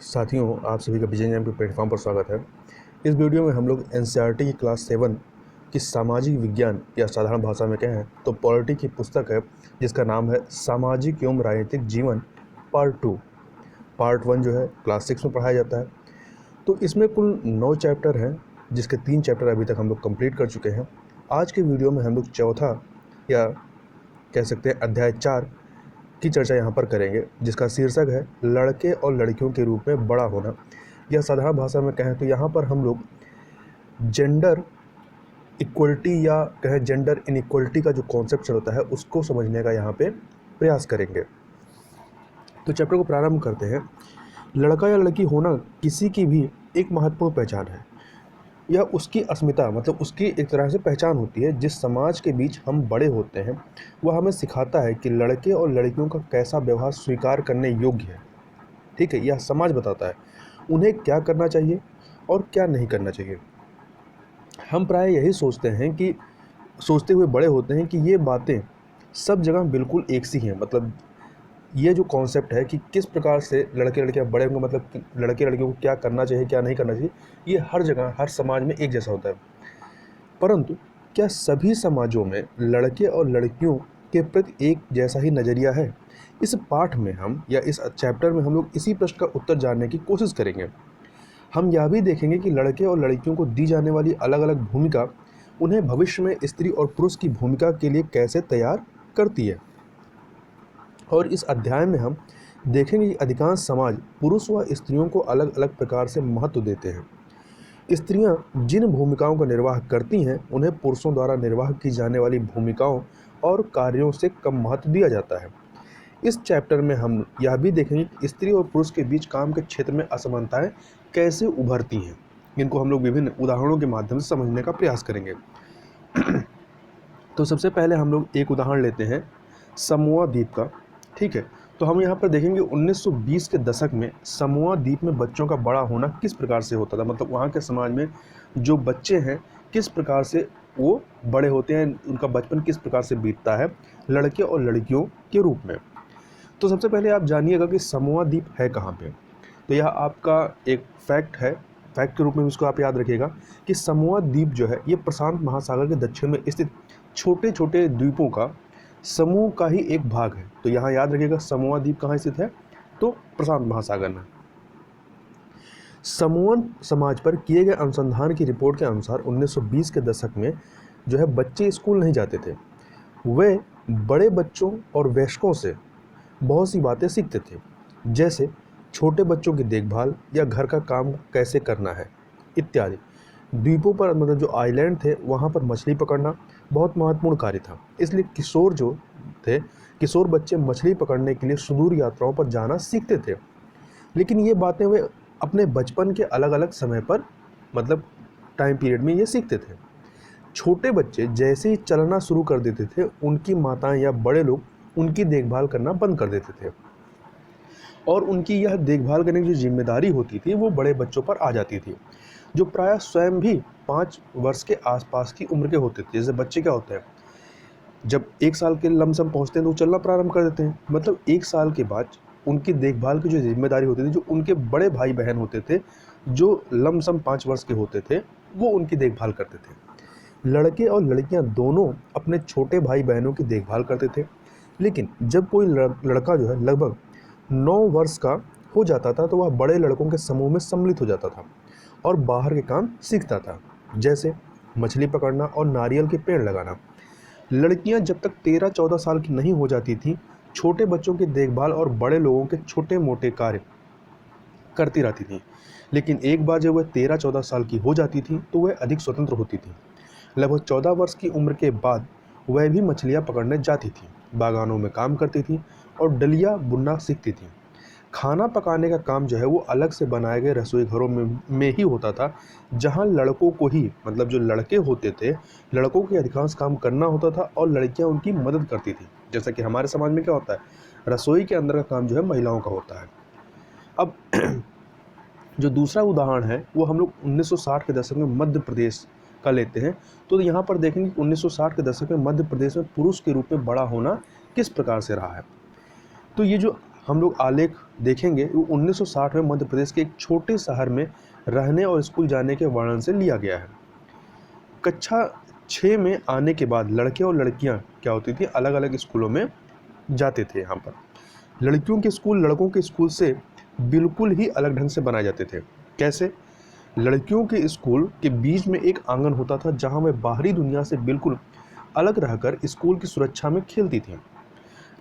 साथियों, आप सभी का विजय एम के प्लेटफॉर्म पर स्वागत है। इस वीडियो में हम लोग एनसीईआरटी की क्लास 7 की सामाजिक विज्ञान या साधारण भाषा में कहें तो पॉलिटी की पुस्तक है, जिसका नाम है सामाजिक एवं राजनीतिक जीवन पार्ट 2। पार्ट 1 जो है क्लास 6 में पढ़ाया जाता है। तो इसमें कुल 9 चैप्टर हैं, जिसके 3 चैप्टर अभी तक हम लोग कंप्लीट कर चुके हैं। आज के वीडियो में हम लोग चौथा या कह सकते हैं अध्याय 4 की चर्चा यहाँ पर करेंगे, जिसका शीर्षक है लड़के और लड़कियों के रूप में बड़ा होना। यह साधारण भाषा में कहें तो यहाँ पर हम लोग जेंडर इक्वलिटी या कहें जेंडर इनइक्वलिटी का जो कॉन्सेप्ट होता है उसको समझने का यहाँ पे प्रयास करेंगे। तो चैप्टर को प्रारंभ करते हैं। लड़का या लड़की होना किसी की भी एक महत्वपूर्ण पहचान है। यह उसकी अस्मिता मतलब उसकी एक तरह से पहचान होती है। जिस समाज के बीच हम बड़े होते हैं वह हमें सिखाता है कि लड़के और लड़कियों का कैसा व्यवहार स्वीकार करने योग्य है। ठीक है, यह समाज बताता है उन्हें क्या करना चाहिए और क्या नहीं करना चाहिए। हम प्राय यही सोचते हुए बड़े होते हैं कि ये बातें सब जगह बिल्कुल एक सी हैं। मतलब ये जो कॉन्सेप्ट है कि किस प्रकार से लड़के लड़कियां बड़े होंगे, मतलब कि लड़के लड़कियों को क्या करना चाहिए क्या नहीं करना चाहिए, ये हर जगह हर समाज में एक जैसा होता है। परंतु क्या सभी समाजों में लड़के और लड़कियों के प्रति एक जैसा ही नज़रिया है? इस पाठ में हम या इस चैप्टर में हम लोग इसी प्रश्न का उत्तर जानने की कोशिश करेंगे। हम यह भी देखेंगे कि लड़के और लड़कियों को दी जाने वाली अलग अलग भूमिका उन्हें भविष्य में स्त्री और पुरुष की भूमिका के लिए कैसे तैयार करती है। और इस अध्याय में हम देखेंगे कि अधिकांश समाज पुरुष व स्त्रियों को अलग अलग प्रकार से महत्व देते हैं। स्त्रियां जिन भूमिकाओं का निर्वाह करती हैं उन्हें पुरुषों द्वारा निर्वाह की जाने वाली भूमिकाओं और कार्यों से कम महत्व दिया जाता है। इस चैप्टर में हम यह भी देखेंगे कि स्त्री और पुरुष के बीच काम के क्षेत्र में असमानताएं कैसे उभरती हैं। इनको हम लोग विभिन्न उदाहरणों के माध्यम से समझने का प्रयास करेंगे। तो सबसे पहले हम लोग एक उदाहरण लेते हैं समोआ द्वीप का। ठीक है, तो हम यहाँ पर देखेंगे 1920 के दशक में समोआ द्वीप में बच्चों का बड़ा होना किस प्रकार से होता था। मतलब वहाँ के समाज में जो बच्चे हैं किस प्रकार से वो बड़े होते हैं, उनका बचपन किस प्रकार से बीतता है लड़के और लड़कियों के रूप में। तो सबसे पहले आप जानिएगा कि समोआ द्वीप है कहाँ पे। तो यह आपका एक फैक्ट है, फैक्ट के रूप में इसको आप याद रखिएगा कि समोआ द्वीप जो है ये प्रशांत महासागर के दक्षिण में स्थित छोटे छोटे द्वीपों का समूह का ही एक भाग है। तो यहाँ याद रखिएगा समोआ द्वीप कहाँ स्थित है, तो प्रशांत महासागर में। समोअन समाज पर किए गए अनुसंधान की रिपोर्ट के अनुसार 1920 के दशक में जो है बच्चे स्कूल नहीं जाते थे। वे बड़े बच्चों और वयस्कों से बहुत सी बातें सीखते थे, जैसे छोटे बच्चों की देखभाल या घर का काम कैसे करना है इत्यादि। द्वीपों पर मतलब जो आइलैंड थे वहाँ पर मछली पकड़ना बहुत महत्वपूर्ण कार्य था। इसलिए किशोर बच्चे मछली पकड़ने के लिए सुदूर यात्राओं पर जाना सीखते थे। लेकिन ये बातें वे अपने बचपन के अलग अलग समय पर मतलब टाइम पीरियड में ये सीखते थे। छोटे बच्चे जैसे ही चलना शुरू कर देते थे उनकी माताएं या बड़े लोग उनकी देखभाल करना बंद कर देते थे और उनकी यह देखभाल करने की जो जिम्मेदारी होती थी वो बड़े बच्चों पर आ जाती थी, जो प्रायः स्वयं भी 5 वर्ष के आसपास की उम्र के होते थे। जैसे बच्चे क्या होते हैं, जब 1 साल के लमसम पहुंचते हैं तो चलना प्रारंभ कर देते हैं। मतलब 1 साल के बाद उनकी देखभाल की जो जिम्मेदारी होती थी, जो उनके बड़े भाई बहन होते थे जो लमसम 5 वर्ष के होते थे वो उनकी देखभाल करते थे। लड़के और लड़कियां दोनों अपने छोटे भाई बहनों की देखभाल करते थे। लेकिन जब कोई लड़का जो है लगभग 9 वर्ष का हो जाता था तो वह बड़े लड़कों के समूह में सम्मिलित हो जाता था और बाहर के काम सीखता था, जैसे मछली पकड़ना और नारियल के पेड़ लगाना। लड़कियां जब तक 13-14 साल की नहीं हो जाती थीं, छोटे बच्चों की देखभाल और बड़े लोगों के छोटे मोटे कार्य करती रहती थीं। लेकिन एक बार जब वह 13-14 साल की हो जाती थी तो वह अधिक स्वतंत्र होती थी। लगभग 14 वर्ष की उम्र के बाद वह भी मछलियां पकड़ने जाती थी, बागानों में काम करती थी और डलिया बुनना सीखती थी। खाना पकाने का काम जो है वो अलग से बनाए गए रसोई घरों में ही होता था, जहां लड़कों को ही मतलब जो लड़के होते थे लड़कों के अधिकांश काम करना होता था और लड़कियां उनकी मदद करती थी। जैसा कि हमारे समाज में क्या होता है, रसोई के अंदर का काम जो है महिलाओं का होता है। अब जो दूसरा उदाहरण है वो हम लोग 1960 के दशक में मध्य प्रदेश का लेते हैं। तो यहाँ पर देखेंगे कि 1960 के दशक में मध्य प्रदेश में पुरुष के रूप में बड़ा होना किस प्रकार से रहा है। तो ये जो हम लोग आलेख देखेंगे, वो 1960 में मध्य प्रदेश के एक छोटे शहर में रहने और स्कूल जाने के वर्णन से लिया गया है। कक्षा 6 में आने के बाद लड़के और लड़कियां क्या होती थी, अलग अलग स्कूलों में जाते थे। यहाँ पर लड़कियों के स्कूल लड़कों के स्कूल से बिल्कुल ही अलग ढंग से बनाए जाते थे। कैसे? लड़कियों के स्कूल के बीच में एक आंगन होता था जहाँ वह बाहरी दुनिया से बिल्कुल अलग रहकर स्कूल की सुरक्षा में खेलती थी।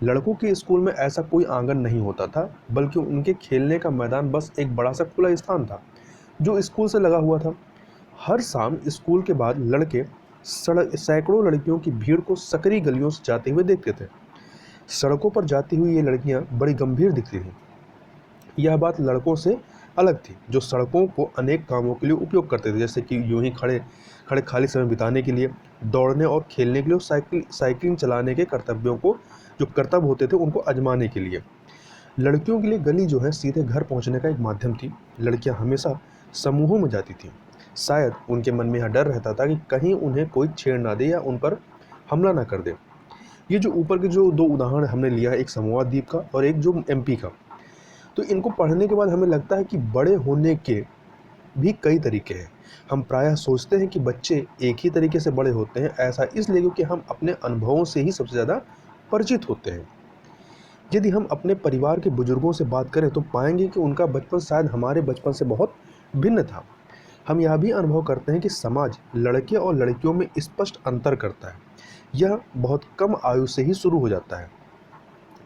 लड़कों के स्कूल में ऐसा कोई आंगन नहीं होता था, बल्कि उनके खेलने का मैदान बस एक बड़ा सा खुला स्थान था जो स्कूल से लगा हुआ था। हर शाम स्कूल के बाद लड़के सैकड़ों लड़कियों की भीड़ को सकरी गलियों से जाते हुए देखते थे। सड़कों पर जाती हुई ये लड़कियां बड़ी गंभीर दिखती थीं। यह बात लड़कों से अलग थी, जो सड़कों को अनेक कामों के लिए उपयोग करते थे, जैसे कि यूं ही खड़े खड़े खाली समय बिताने के लिए, दौड़ने और खेलने के लिए, साइकिलिंग चलाने के कर्तव्यों को, जो कर्तव्य होते थे, उनको आजमाने के लिए। लड़कियों के लिए गली जो है सीधे घर पहुंचने का एक माध्यम थी। लड़कियां हमेशा समूहों में जाती थीं। शायद उनके मन में यह डर रहता था कि कहीं उन्हें कोई छेड़ ना दे या उन पर हमला ना कर दे। ये जो ऊपर के जो दो उदाहरण हमने लिया है, एक समोआ द्वीप का और एक जो एमपी का, तो इनको पढ़ने के बाद हमें लगता है कि बड़े होने के भी कई तरीके हैं। हम प्रायः सोचते हैं कि बच्चे एक ही तरीके से बड़े होते हैं, ऐसा इसलिए क्योंकि हम अपने अनुभवों से ही सबसे ज़्यादा परिचित होते हैं। यदि हम अपने परिवार के बुजुर्गों से बात करें तो पाएंगे कि उनका बचपन शायद हमारे बचपन से बहुत भिन्न था। हम यह भी अनुभव करते हैं कि समाज लड़के और लड़कियों में स्पष्ट अंतर करता है। यह बहुत कम आयु से ही शुरू हो जाता है।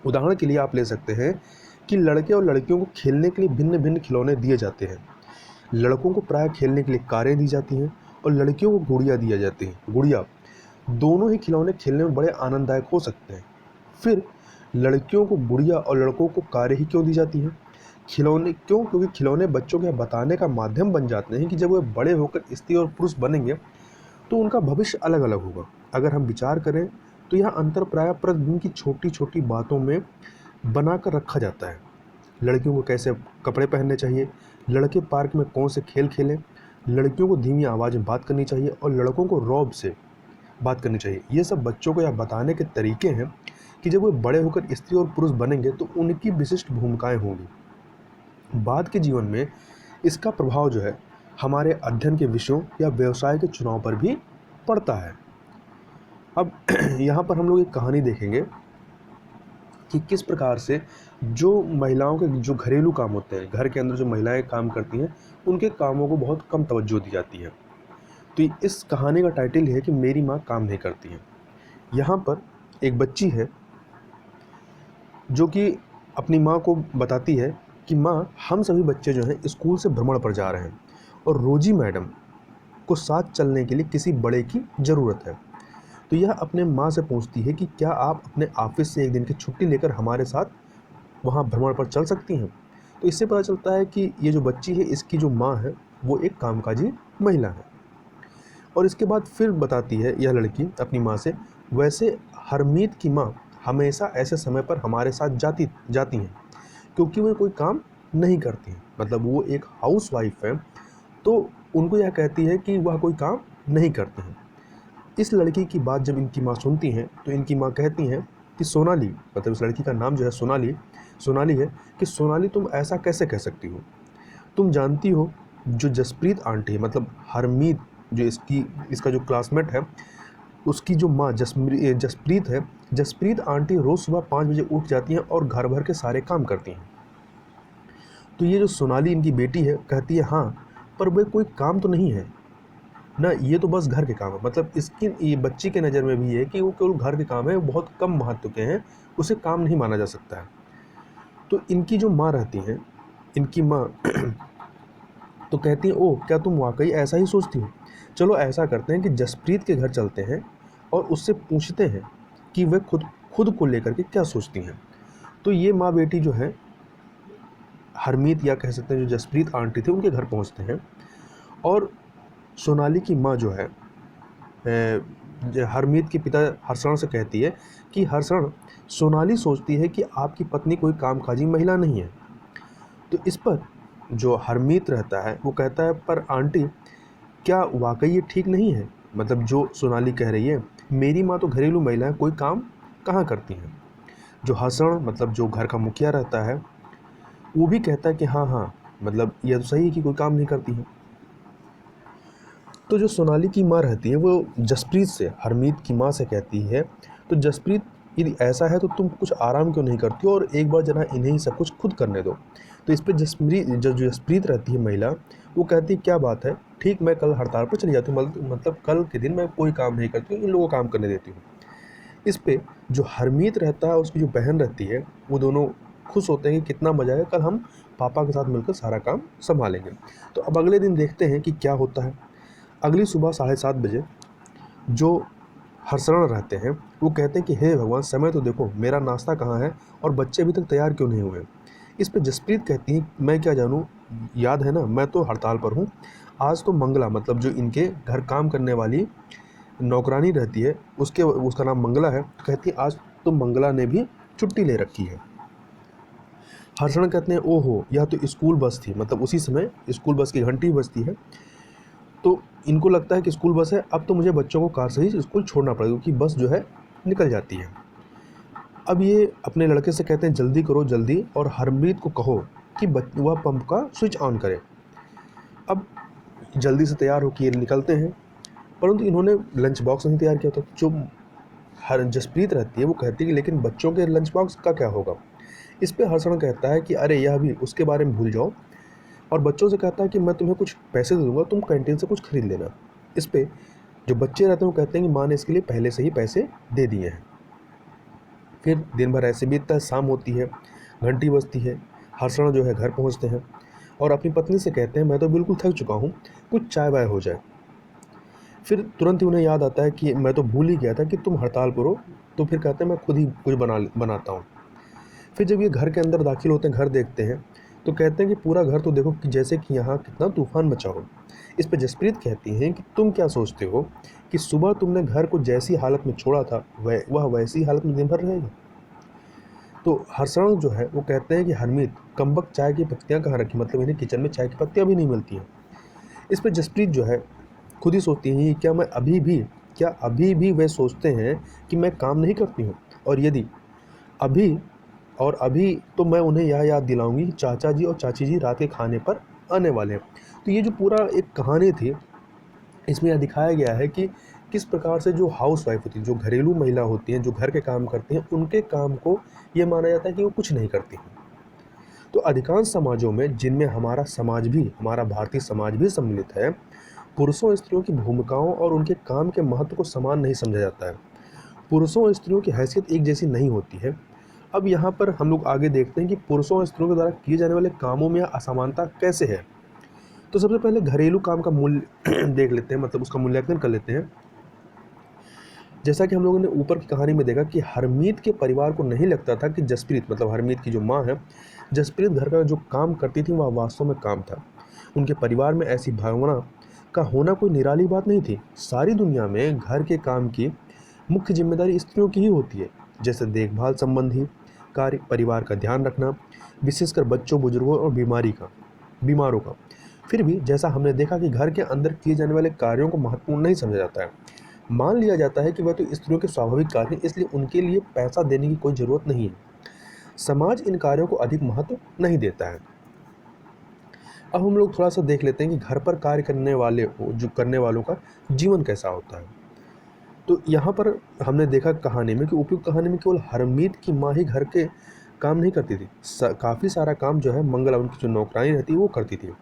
उदाहरण के लिए आप ले सकते हैं कि लड़के और लड़कियों को खेलने के लिए भिन्न भिन्न खिलौने दिए जाते हैं। लड़कों को प्रायः खेलने के लिए कारें दी जाती हैं और लड़कियों को गुड़िया दिया जाती हैं। गुड़िया, दोनों ही खिलौने खेलने में बड़े आनंददायक हो सकते हैं। फिर लड़कियों को गुड़िया और लड़कों को कारें ही क्यों दी जाती हैं? खिलौने क्यों? क्योंकि खिलौने बच्चों के बताने का माध्यम बन जाते हैं कि जब वे बड़े होकर स्त्री और पुरुष बनेंगे तो उनका भविष्य अलग अलग होगा। अगर हम विचार करें तो यह अंतर प्रायः प्रतिदिन की छोटी छोटी बातों में बनाकर रखा जाता है। लड़कियों को कैसे कपड़े पहनने चाहिए, लड़के पार्क में कौन से खेल खेलें, लड़कियों को धीमी आवाज़ में बात करनी चाहिए और लड़कों को रौब से बात करनी चाहिए। ये सब बच्चों को यह बताने के तरीके हैं कि जब वे बड़े होकर स्त्री और पुरुष बनेंगे तो उनकी विशिष्ट भूमिकाएं होंगी। बाद के जीवन में इसका प्रभाव जो है हमारे अध्ययन के विषयों या व्यवसाय के चुनाव पर भी पड़ता है। अब यहाँ पर हम लोग एक कहानी देखेंगे कि किस प्रकार से जो महिलाओं के जो घरेलू काम होते हैं, घर के अंदर जो महिलाएं काम करती हैं, उनके कामों को बहुत कम तवज्जो दी जाती है। तो इस कहानी का टाइटल है कि मेरी माँ काम नहीं करती है। यहाँ पर एक बच्ची है जो कि अपनी माँ को बताती है कि माँ, हम सभी बच्चे जो हैं स्कूल से भ्रमण पर जा रहे हैं और रोजी मैडम को साथ चलने के लिए किसी बड़े की ज़रूरत है। तो यह अपने माँ से पूछती है कि क्या आप अपने ऑफिस से एक दिन की छुट्टी लेकर हमारे साथ वहाँ भ्रमण पर चल सकती हैं। तो इससे पता चलता है कि ये जो बच्ची है, इसकी जो माँ है वो एक कामकाजी महिला है। और इसके बाद फिर बताती है यह लड़की अपनी माँ से, वैसे हरमीत की माँ हमेशा ऐसे समय पर हमारे साथ जाती हैं क्योंकि वो कोई काम नहीं करती हैं। मतलब वो एक हाउस वाइफ है, तो उनको यह कहती है कि वह कोई काम नहीं करते हैं। इस लड़की की बात जब इनकी माँ सुनती हैं तो इनकी माँ कहती हैं कि सोनाली, मतलब इस लड़की का नाम जो है सोनाली है, कि सोनाली तुम ऐसा कैसे कह सकती हो। तुम जानती हो जो जसप्रीत आंटी है, मतलब हरमीत जो इसका जो क्लासमेट है, उसकी जो माँ जसप्रीत है, जसप्रीत आंटी रोज़ सुबह 5 बजे उठ जाती हैं और घर भर के सारे काम करती हैं। तो ये जो सोनाली इनकी बेटी है कहती है, हाँ पर वह कोई काम तो नहीं है ना, ये तो बस घर के काम है। मतलब इसकी ये बच्ची के नज़र में भी है कि वो केवल घर के काम है, वो बहुत कम महत्व के हैं, उसे काम नहीं माना जा सकता है। तो इनकी जो माँ रहती हैं, इनकी माँ तो कहती हैं, ओह क्या तुम वाकई ऐसा ही सोचती हो। चलो ऐसा करते हैं कि जसप्रीत के घर चलते हैं और उससे पूछते हैं कि वह खुद को लेकर के क्या सोचती हैं। तो ये माँ बेटी जो है हरमीत या कह सकते हैं जो जसप्रीत आंटी थे उनके घर पहुँचते हैं और सोनाली की माँ जो है हरमीत के पिता हर्षण से कहती है कि हर्षण, सोनाली सोचती है कि आपकी पत्नी कोई कामकाजी महिला नहीं है। तो इस पर जो हरमीत रहता है वो कहता है, पर आंटी क्या वाकई ये ठीक नहीं है। मतलब जो सोनाली कह रही है, मेरी माँ तो घरेलू महिला है, कोई काम कहाँ करती हैं। जो हसन मतलब जो घर का मुखिया रहता है वो भी कहता है कि हाँ हाँ मतलब यह तो सही है कि कोई काम नहीं करती है। तो जो सोनाली की माँ रहती है वो जसप्रीत से, हरमीत की माँ से कहती है, तो जसप्रीत यदि ऐसा है तो तुम कुछ आराम क्यों नहीं करती हो और एक बार जरा इन्हें ही सब कुछ खुद करने दो। तो इस पर जो जसप्रीत रहती है महिला, वो कहती है क्या बात है, ठीक मैं कल हड़ताल पर चली जाती हूँ, मतलब कल के दिन मैं कोई काम नहीं करती हूँ, इन लोगों को काम करने देती हूँ। इस पे जो हरमीत रहता है उसकी जो बहन रहती है वो दोनों खुश होते हैं कि कितना मज़ा है, कल हम पापा के साथ मिलकर सारा काम संभालेंगे। तो अब अगले दिन देखते हैं कि क्या होता है। अगली सुबह 7:30 बजे जो हरसरण रहते हैं वो कहते हैं कि हे भगवान, समय तो देखो, मेरा नाश्ता कहाँ है और बच्चे अभी तक तैयार क्यों नहीं हुए। इस पे जसप्रीत कहती है मैं क्या जानूँ, याद है ना मैं तो हड़ताल पर हूँ, आज तो मंगला मतलब जो इनके घर काम करने वाली नौकरानी रहती है उसका नाम मंगला है, तो कहती है आज तो मंगला ने भी छुट्टी ले रखी है। हर्षण कहते हैं ओहो यह तो स्कूल बस थी, मतलब उसी समय स्कूल बस की घंटी बजती है। तो इनको लगता है कि स्कूल बस है, अब तो मुझे बच्चों को कार से ही स्कूल छोड़ना पड़ेगा क्योंकि बस जो है निकल जाती है। अब ये अपने लड़के से कहते हैं जल्दी करो जल्दी, और हरमीत को कहो कि वह पंप का स्विच ऑन करे। अब जल्दी से तैयार होकर ये निकलते हैं, परंतु इन्होंने लंच बॉक्स नहीं तैयार किया था। जो हर जसप्रीत रहती है वो कहती है कि लेकिन बच्चों के लंच बॉक्स का क्या होगा। इस पे हर्षण कहता है कि अरे यह भी, उसके बारे में भूल जाओ, और बच्चों से कहता है कि मैं तुम्हें कुछ पैसे दे दूंगा, तुम कैंटीन से कुछ खरीद लेना। इस पे जो बच्चे रहते हैं वो कहते हैं कि माँ ने इसके लिए पहले से ही पैसे दे दिए हैं। फिर दिन भर ऐसे बीतता है, शाम होती है, घंटी बजती है, हर्षण जो है घर पहुँचते हैं और अपनी पत्नी से कहते हैं मैं तो बिल्कुल थक चुका हूँ, कुछ चाय वाय हो जाए। फिर तुरंत ही उन्हें याद आता है कि मैं तो भूल ही गया था कि तुम हड़ताल पर हो, तो फिर कहते हैं मैं खुद ही कुछ बनाता हूँ। फिर जब ये घर के अंदर दाखिल होते हैं, घर देखते हैं, तो कहते हैं कि पूरा घर तो देखो कि जैसे कि यहाँ कितना तूफान मचा हो। इस पर जसप्रीत कहती हैं कि तुम क्या सोचते हो कि सुबह तुमने घर को जैसी हालत में छोड़ा था वह वैसी हालत में दिन भर रहेगा। तो हर्षण जो है वो कहते हैं कि हरमीत कमबख्त चाय की पत्तियाँ कहाँ रखी, मतलब इन्हें किचन में चाय की पत्तियाँ भी नहीं मिलती हैं। इस पर जसप्रीत जो है खुद ही सोचती हैं क्या अभी भी वे सोचते हैं कि मैं काम नहीं करती हूँ, और यदि अभी अभी तो मैं उन्हें यह याद दिलाऊंगी कि चाचा जी और चाची जी रात के खाने पर आने वाले हैं। तो ये जो पूरा एक कहानी थी, इसमें यह दिखाया गया है कि किस प्रकार से जो हाउस वाइफ होती है, जो घरेलू महिला होती हैं, जो घर के काम करती हैं, उनके काम को ये माना जाता है कि वो कुछ नहीं करती हैं। तो अधिकांश समाजों में, जिनमें हमारा भारतीय समाज भी सम्मिलित है, पुरुषों और स्त्रियों की भूमिकाओं और उनके काम के महत्व को समान नहीं समझा जाता है। पुरुषों और स्त्रियों की हैसियत एक जैसी नहीं होती है। अब यहाँ पर हम लोग आगे देखते हैं कि पुरुषों और स्त्रियों के द्वारा किए जाने वाले कामों में असमानता कैसे है। तो सबसे पहले घरेलू काम का मूल्य देख लेते हैं, मतलब उसका मूल्यांकन कर लेते हैं। जैसा कि हम लोगों ने ऊपर की कहानी में देखा कि हरमीत के परिवार को नहीं लगता था कि जसप्रीत, मतलब हरमीत की जो माँ है, जसप्रीत घर का जो काम करती थी वह वास्तव में काम था। उनके परिवार में ऐसी भावना का होना कोई निराली बात नहीं थी। सारी दुनिया में घर के काम की मुख्य जिम्मेदारी स्त्रियों की ही होती है, जैसे देखभाल संबंधी कार्य, परिवार का ध्यान रखना, विशेषकर बच्चों, बुजुर्गों और बीमारों का। फिर भी जैसा हमने देखा कि घर के अंदर किए जाने वाले कार्यों को महत्वपूर्ण नहीं समझा जाता है। मान लिया जाता है कि वह तो स्त्रियों के स्वाभाविक कार्य हैं, इसलिए उनके लिए पैसा देने की कोई ज़रूरत नहीं है। समाज इन कार्यों को अधिक महत्व नहीं देता है। अब हम लोग थोड़ा सा देख लेते हैं कि घर पर कार्य करने वालों का जीवन कैसा होता है। तो यहाँ पर हमने देखा कहानी में कि उपयुक्त कहानी में केवल हरमीत की माँ ही घर के काम नहीं करती थी, काफ़ी सारा काम जो है मंगला, उनकी जो नौकरानी रहती है, वो करती थी,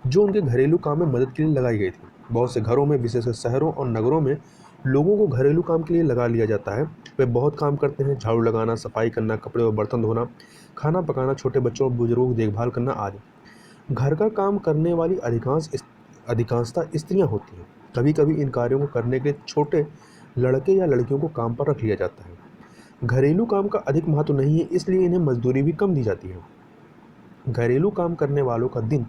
जो उनके घरेलू काम में मदद के लिए लगाई गई थी। बहुत से घरों में, विशेषकर शहरों और नगरों में, लोगों को घरेलू काम के लिए लगा लिया जाता है। वे बहुत काम करते हैं, झाड़ू लगाना, सफाई करना, कपड़े और बर्तन धोना, खाना पकाना, छोटे बच्चों और बुजुर्गों की देखभाल करना आदि। घर का काम करने वाली अधिकांशता स्त्रियां होती हैं। कभी कभी इन कार्यों को करने के छोटे लड़के या लड़कियों को काम पर रख लिया जाता है। घरेलू काम का अधिक महत्व नहीं है, इसलिए इन्हें मजदूरी भी कम दी जाती है। घरेलू काम करने वालों का दिन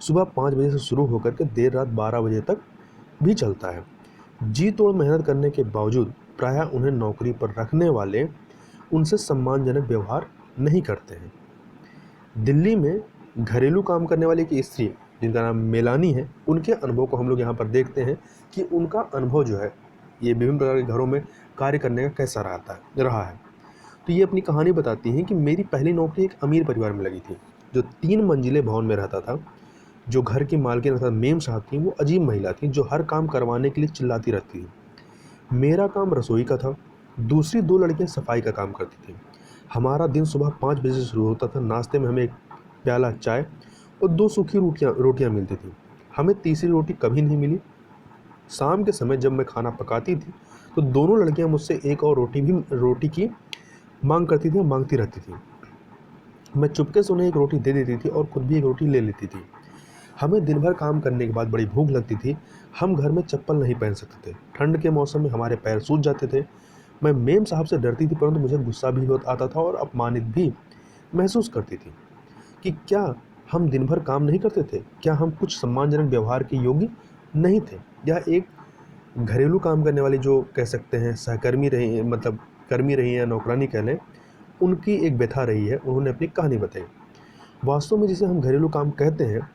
सुबह 5 बजे से शुरू होकर के देर रात 12 बजे तक भी चलता है। जी तोड़ मेहनत करने के बावजूद प्रायः उन्हें नौकरी पर रखने वाले उनसे सम्मानजनक व्यवहार नहीं करते हैं। दिल्ली में घरेलू काम करने वाली एक स्त्री, जिनका नाम मेलानी है, उनके अनुभव को हम लोग यहाँ पर देखते हैं कि उनका अनुभव जो है ये विभिन्न प्रकार के घरों में कार्य करने का कैसा रहा है। तो ये अपनी कहानी बताती हैं कि मेरी पहली नौकरी एक अमीर परिवार में लगी थी, जो 3 मंजिले भवन में रहता था। जो घर की मालकिन अर्थात मेम साहब थीं, वो अजीब महिला थीं, जो हर काम करवाने के लिए चिल्लाती रहती थी। मेरा काम रसोई का था, दूसरी 2 लड़कियां सफाई का काम करती थीं। हमारा दिन सुबह 5 बजे से शुरू होता था। नाश्ते में हमें 1 प्याला चाय और 2 सूखी रोटियां मिलती थीं। हमें तीसरी रोटी कभी नहीं मिली। शाम के समय जब मैं खाना पकाती थी, तो दोनों लड़कियां मुझसे एक और रोटी की मांग करती थी और मांगती रहती थी। मैं चुपके से उन्हें 1 रोटी दे देती थी और खुद भी 1 रोटी ले लेती थी। हमें दिन भर काम करने के बाद बड़ी भूख लगती थी। हम घर में चप्पल नहीं पहन सकते थे। ठंड के मौसम में हमारे पैर सूज जाते थे। मैं मेम साहब से डरती थी, परंतु मुझे गुस्सा भी बहुत आता था और अपमानित भी महसूस करती थी कि क्या हम दिन भर काम नहीं करते थे? क्या हम कुछ सम्मानजनक व्यवहार के योग्य नहीं थे? यह एक घरेलू काम करने वाली, जो कह सकते हैं सहकर्मी रही, मतलब कर्मी रही या नौकरानी कह लें, उनकी एक व्यथा रही है। उन्होंने अपनी कहानी बताई। वास्तव में जिसे हम घरेलू काम कहते हैं,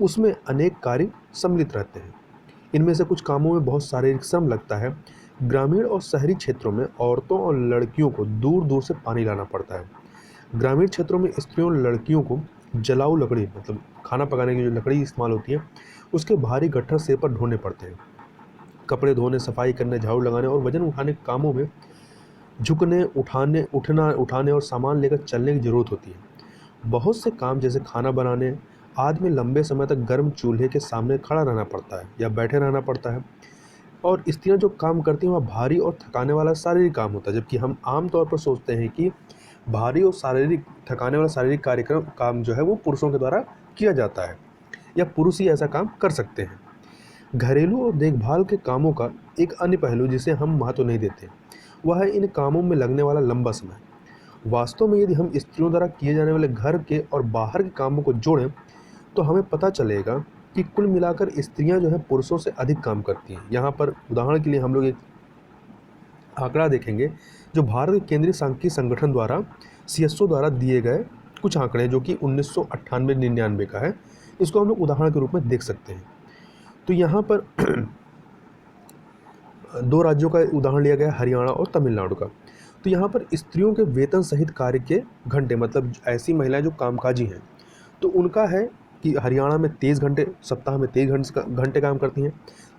उसमें अनेक कार्य सम्मिलित रहते हैं। इनमें से कुछ कामों में बहुत शारीरिक श्रम लगता है। ग्रामीण और शहरी क्षेत्रों में औरतों और लड़कियों को दूर दूर से पानी लाना पड़ता है। ग्रामीण क्षेत्रों में स्त्रियों और लड़कियों को जलाऊ लकड़ी, मतलब खाना पकाने की जो लकड़ी इस्तेमाल होती है, उसके भारी गट्ठर सिर पर ढोने पड़ते हैं। कपड़े धोने, सफाई करने, झाड़ू लगाने और वजन उठाने के कामों में झुकने, उठाने और सामान लेकर चलने की जरूरत होती है। बहुत से काम जैसे खाना बनाने आदि में लंबे समय तक गर्म चूल्हे के सामने खड़ा रहना पड़ता है या बैठे रहना पड़ता है। और स्त्रियां जो काम करती हैं वह भारी और थकाने वाला शारीरिक काम होता है, जबकि हम आम तौर पर सोचते हैं कि भारी और थकाने वाला शारीरिक कार्यक्रम काम जो है वो पुरुषों के द्वारा किया जाता है या पुरुष ही ऐसा काम कर सकते हैं। घरेलू और देखभाल के कामों का एक अन्य पहलू जिसे हम महत्व नहीं देते, वह है इन कामों में लगने वाला लंबा समय। वास्तव में यदि हम स्त्रियों द्वारा किए जाने वाले घर के और बाहर के कामों को जोड़ें, तो हमें पता चलेगा कि कुल मिलाकर स्त्रियां जो है पुरुषों से अधिक काम करती हैं। यहाँ पर उदाहरण के लिए हम लोग एक आंकड़ा देखेंगे, जो भारत के केंद्रीय सांख्यिकी संगठन द्वारा CSO द्वारा दिए गए कुछ आंकड़े, जो कि 1998-99 का है। इसको हम लोग उदाहरण के रूप में देख सकते हैं। तो यहाँ पर 2 राज्यों का उदाहरण लिया गया, हरियाणा और तमिलनाडु का। तो यहाँ पर स्त्रियों के वेतन सहित कार्य के घंटे, मतलब ऐसी महिलाएं जो कामकाजी हैं, तो उनका है कि हरियाणा में 23 घंटे, सप्ताह में 23 घंटे काम करती हैं।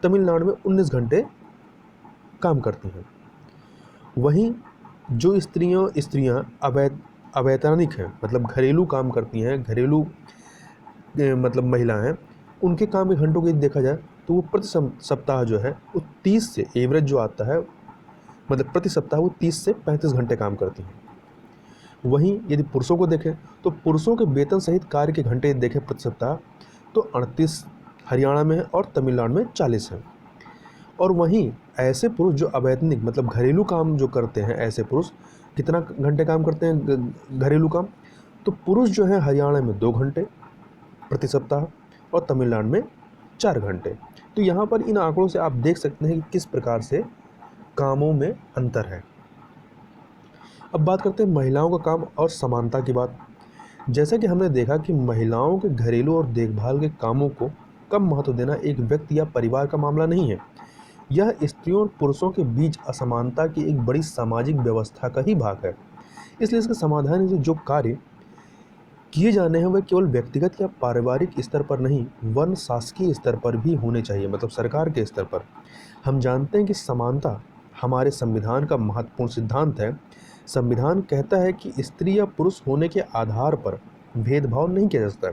तमिलनाडु में 19 घंटे काम करती हैं। वहीं जो स्त्रियां अवैतनिक हैं, मतलब घरेलू काम करती हैं, घरेलू मतलब महिलाएं हैं, उनके काम के घंटों को यदि देखा जाए, तो वो प्रति सप्ताह जो है वो 30 से एवरेज जो आता है, मतलब प्रति सप्ताह वो 30 से 35 घंटे काम करती हैं। वहीं यदि पुरुषों को देखें, तो पुरुषों के वेतन सहित कार्य के घंटे देखें प्रति सप्ताह, तो 38 हरियाणा में है और तमिलनाडु में 40 है। और वहीं ऐसे पुरुष जो अवैतनिक, मतलब घरेलू काम जो करते हैं, ऐसे पुरुष कितना घंटे काम करते हैं घरेलू काम, तो पुरुष जो है हरियाणा में 2 घंटे प्रति सप्ताह और तमिलनाडु में 4 घंटे। तो यहाँ पर इन आंकड़ों से आप देख सकते हैं कि किस प्रकार से कामों में अंतर है। अब बात करते हैं महिलाओं का काम और समानता की बात। जैसा कि हमने देखा कि महिलाओं के घरेलू और देखभाल के कामों को कम महत्व देना एक व्यक्ति या परिवार का मामला नहीं है। यह स्त्रियों और पुरुषों के बीच असमानता की एक बड़ी सामाजिक व्यवस्था का ही भाग है। इसलिए इसका समाधान है, जो कार्य किए जाने हैं वह केवल व्यक्तिगत या पारिवारिक स्तर पर नहीं, वरन शासकीय स्तर पर भी होने चाहिए, मतलब सरकार के स्तर पर। हम जानते हैं कि समानता हमारे संविधान का महत्वपूर्ण सिद्धांत है। संविधान कहता है कि स्त्री या पुरुष होने के आधार पर भेदभाव नहीं किया जा सकता,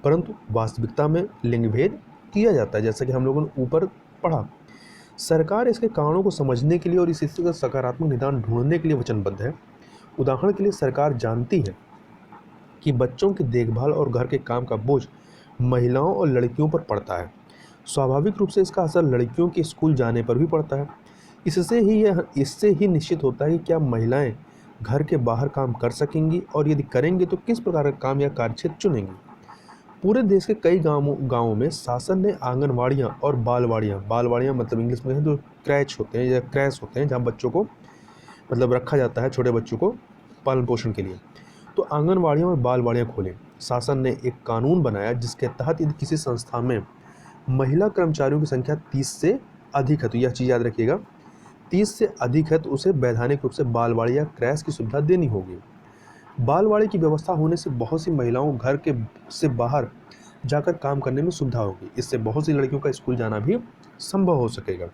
परंतु वास्तविकता में लिंग भेद किया जाता है, जैसा कि हम लोगों ने ऊपर पढ़ा। सरकार इसके कारणों को समझने के लिए और इस स्थिति का सकारात्मक निदान ढूंढने के लिए वचनबद्ध है। उदाहरण के लिए, सरकार जानती है कि बच्चों की देखभाल और घर के काम का बोझ महिलाओं और लड़कियों पर पड़ता है। स्वाभाविक रूप से इसका असर लड़कियों के स्कूल जाने पर भी पड़ता है। इससे ही निश्चित होता है कि क्या महिलाएं घर के बाहर काम कर सकेंगी, और यदि करेंगे तो किस प्रकार का काम या कार्यक्षेत्र चुनेंगी। पूरे देश के कई गाँवों में शासन ने आंगनवाड़ियाँ और बालवाड़ियाँ मतलब इंग्लिश में है, जो क्रैच होते हैं या क्रैश होते हैं, जहाँ बच्चों को मतलब रखा जाता है, छोटे बच्चों को पालन पोषण के लिए, तो आंगनवाड़ियाँ और बालवाड़ियाँ खोलें। शासन ने एक कानून बनाया जिसके तहत यदि किसी संस्था में महिला कर्मचारियों की संख्या 30 से अधिक है, तो यह चीज़ याद रखिएगा, 30 से अधिक है तो उसे वैधानिक रूप से बालवाड़ी या क्रैश की सुविधा देनी होगी। बालवाड़ी की व्यवस्था होने से बहुत सी महिलाओं घर के से बाहर जाकर काम करने में सुविधा होगी। इससे बहुत सी लड़कियों का स्कूल जाना भी संभव हो सकेगा।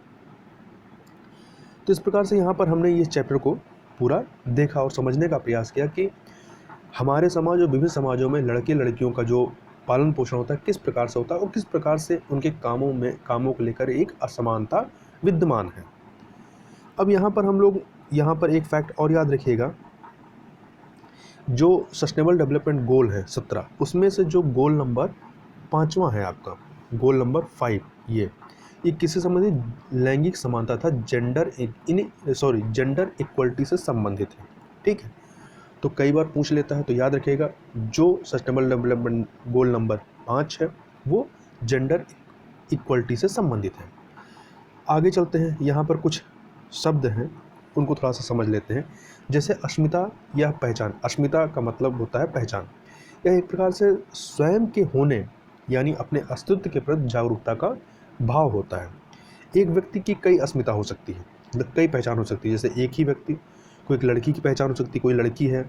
तो इस प्रकार से यहाँ पर हमने इस चैप्टर को पूरा देखा और समझने का प्रयास किया कि हमारे समाज और विभिन्न समाजों में लड़के लड़कियों का जो पालन पोषण होता है किस प्रकार से होता है और किस प्रकार से उनके कामों को लेकर एक असमानता विद्यमान है। अब यहाँ पर हम लोग एक फैक्ट और याद रखिएगा, जो सस्टेनेबल डेवलपमेंट गोल है 17, उसमें से जो गोल नंबर 5वां है आपका, गोल नंबर 5, ये किससे संबंधित, लैंगिक समानता था, जेंडर इक्वलिटी से संबंधित है। ठीक है, तो कई बार पूछ लेता है, तो याद रखिएगा जो सस्टेनेबल डेवलपमेंट गोल नंबर 5 है वो जेंडर इक्वलिटी से संबंधित है। आगे चलते हैं, यहाँ पर कुछ शब्द हैं उनको थोड़ा सा समझ लेते हैं। जैसे अस्मिता या पहचान। अस्मिता का मतलब होता है पहचान। यह एक प्रकार से स्वयं के होने यानी अपने अस्तित्व के प्रति जागरूकता का भाव होता है। एक व्यक्ति की कई अस्मिता हो सकती है, मतलब कई पहचान हो सकती है। जैसे एक ही व्यक्ति, कोई एक लड़की की पहचान हो सकती है, कोई लड़की है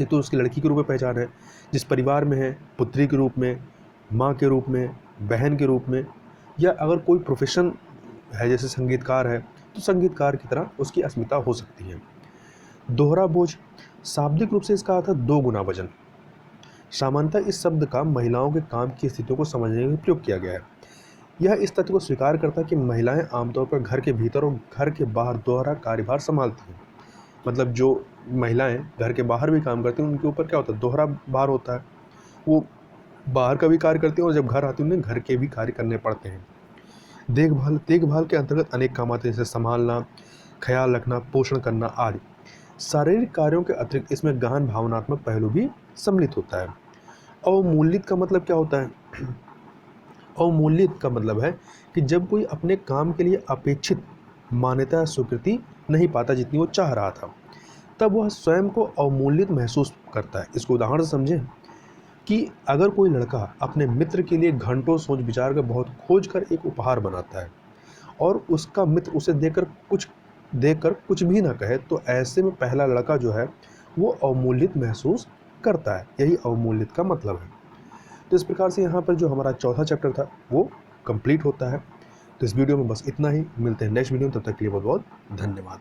तो उसकी लड़की के रूप में पहचान है, जिस परिवार में है पुत्री के रूप में, माँ के रूप में, बहन के रूप में, या अगर कोई प्रोफेशन है जैसे संगीतकार है तो संगीतकार की तरह उसकी अस्मिता हो सकती है। दोहरा बोझ, शाब्दिक रूप से इसका अर्थ है 2 गुना वजन। सामान्यतः इस शब्द का महिलाओं के काम की स्थितियों को समझने के लिए प्रयोग किया गया है। यह इस तथ्य को स्वीकार करता है कि महिलाएं आमतौर पर घर के भीतर और घर के बाहर दोहरा कार्यभार संभालती हैं। मतलब जो महिलाएं घर के बाहर भी काम करती हैं उनके ऊपर क्या होता है, दोहरा भार होता है। वो बाहर का भी कार्य करती हैं और जब घर आती हैं उन्हें घर के भी कार्य करने पड़ते हैं। देखभाल के अंतर्गत अनेक काम आते हैं, जैसे संभालना, ख्याल रखना, पोषण करना आदि। शारीरिक कार्यों के अतिरिक्त इसमें गहन भावनात्मक पहलू भी सम्मिलित होता है। अवमूल्यित का मतलब क्या होता है? अवमूल्यित का मतलब है कि जब कोई अपने काम के लिए अपेक्षित मान्यता या स्वीकृति नहीं पाता जितनी वो चाह रहा था, तब वह स्वयं को अवमूल्यित महसूस करता है। इसको उदाहरण से समझें कि अगर कोई लड़का अपने मित्र के लिए घंटों सोच विचार कर बहुत खोज कर एक उपहार बनाता है और उसका मित्र उसे देखकर कुछ भी ना कहे, तो ऐसे में पहला लड़का जो है वो अवमूल्यित महसूस करता है। यही अवमूल्यित का मतलब है। तो इस प्रकार से यहाँ पर जो हमारा चौथा चैप्टर था वो कंप्लीट होता है। तो इस वीडियो में बस इतना ही। मिलते हैं नेक्स्ट वीडियो में, तब तक के लिए बहुत बहुत धन्यवाद।